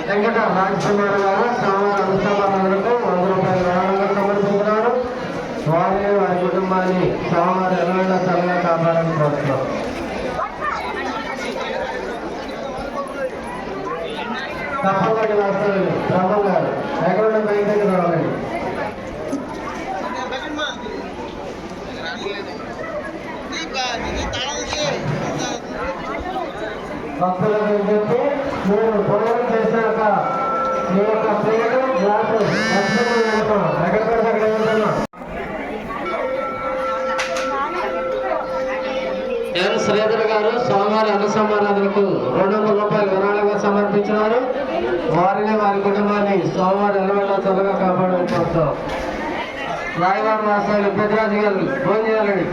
వెంకట రాజకుమార్ గారు సామాన్ అనుసంధానాలకు 100 రూపాయల విరాళంగా సమర్పించినారు. వారిని వారి కుటుంబాన్ని సామాన్ ఎలాంటి చల్లగా కాపాడాలని కోరుతున్నాం. తప్పకుండా రాస్తారు బ్రహ్మం గారు ఎక్కడ బయట దగ్గర రావాలండి. భక్తులకు చెప్పి మీరు పొడవలు చేశాక మీ యొక్క ప్లేటు గ్లాసు ఎక్కడ పడితే అక్కడ వెళ్తున్నా. ఎన్ శ్రీధర్ గారు స్వామివారి అనుసంధానాలకు 200 రూపాయలు విరాళంగా సమర్పించినారు. వారిని వారి కుటుంబాన్ని స్వామివారి ఎలవేళ చల్లగా కాపాడాలని కోరుతాం. రాయవారి మాసాలు పెద్దరాజు గారు ఫోన్ చేయాలండి.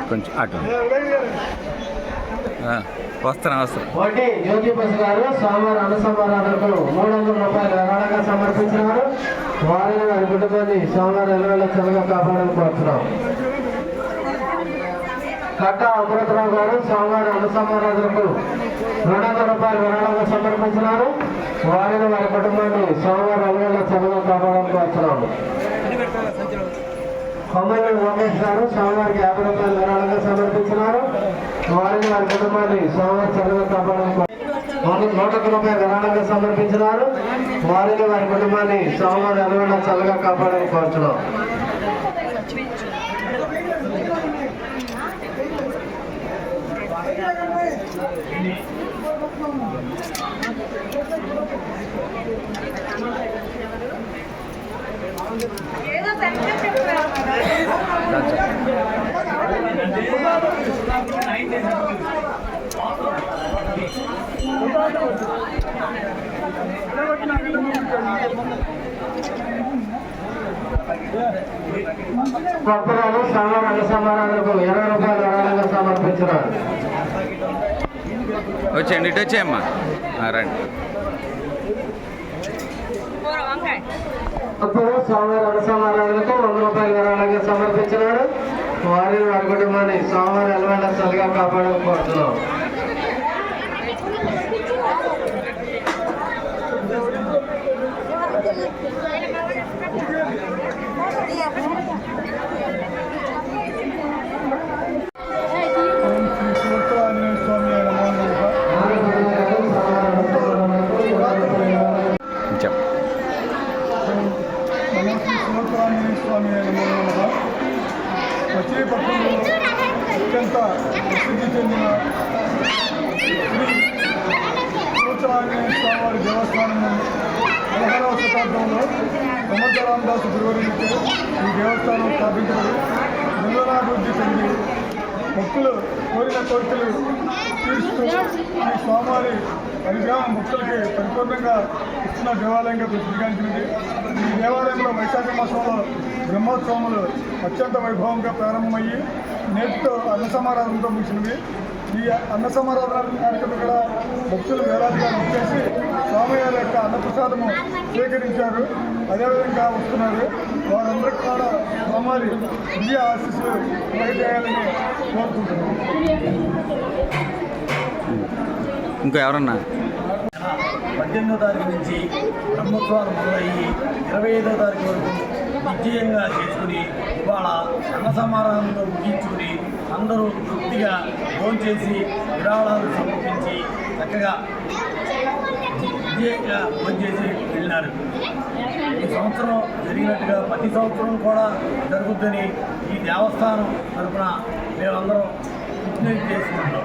కొంచెం అటు వస్తాను వడ్డీ జ్యోతి బస్ గారు స్వామివారి అనుసంధానాలకు 300 రూపాయలు విరాళంగా సమర్పించినారు. వారిని వారి కుటుంబాన్ని స్వామివారి ఎలవేళ చల్లగా కాపాడాలని కోరుతున్నాం. కట్ట అమృతరావు గారు స్వామివారి అనుసంధానాలకు 200 రూపాయలు విరాళంగా సమర్పించినారు. వారిని వారి కుటుంబాన్ని స్వామివారి ఎలవేళ చల్లగా కాపాడాలని కోరుతున్నాము. కొమ్మల్లి లోకేష్ గారు స్వామివారికి 50 రూపాయలు విరాళంగా సమర్పించినారు. వారిని వారి కుటుంబాన్ని స్వామివారి చల్లగా కాపాడాలని 100 రూపాయలు విరాళంగా సమర్పించినారు. వారిని వారి కుటుంబాన్ని స్వామివారి ఎలవేళ చల్లగా కాపాడాలని కోరుతున్నాం. భక్తురాలు స్వామివారి అనుసంధానాలకు 20 రూపాయలు విరాళంగా సమర్పించినారు. వచ్చేయండి, ఇటు వచ్చేయమ్మా రండి. భక్తులు స్వామివారి అనుసంధానాలకు 100 రూపాయలు విరాళంగా సమర్పించినాడు. వారిని వారి కుటుంబాన్ని స్వామివారి ఎలవేళ చల్లగా కాపాడాలని కోరుతున్నాం. మచిలీపట్నంలో అత్యంత ప్రసిద్ధి చెందిన శ్రీ స్వామివారి దేవస్థానం 16వ శతాబ్దంలో సమర్థ రామదాసు గురువరులచే ఈ దేవస్థానం స్థాపించబడి నిరంతరాభివృద్ధి చెంది భక్తులు కోరిన కోరికలు తీరుస్తూ ఈ స్వామివారి పరిగ్రహం భక్తులకి పరిపూర్ణంగా ఇస్తున్న దేవాలయంగా ప్రసిద్ధిగాంచినది. ఈ దేవాలయంలో వైశాఖ మాసంలో బ్రహ్మోత్సవములు అత్యంత వైభవంగా ప్రారంభమయ్యి నేటితో అన్న సమారాధనతో ముగిసినవి. ఈ అన్న సమారాధన కార్యక్రమం కూడా భక్తులు వేలాదిగా వచ్చేసి స్వామివారి యొక్క అన్నప్రసాదము స్వీకరించారు. అదేవిధంగా వస్తున్నారు. వారందరికీ కూడా స్వామివారి దివ్య ఆశీస్సులు కలిగజేయాలని కోరుకుంటున్నాం. ఇంకా ఎవరన్నా 18వ తారీఖు నుంచి బ్రహ్మోత్సవాలు మొదలయ్యి 25వ తారీఖు వరకు విజయంగా చేసుకుని ఇవాళ అన్న సమారాధనలో ముగించుకుని అందరూ తృప్తిగా భోంచేసి విరాళాలు సమర్పించి చక్కగా విజయంగా భోంచేసి వెళ్ళినారు. ఈ సంవత్సరం జరిగినట్టుగా ప్రతి సంవత్సరం కూడా జరుగుద్దని ఈ దేవస్థానం తరఫున మేమందరం విజ్ఞప్తి చేసుకుంటాం.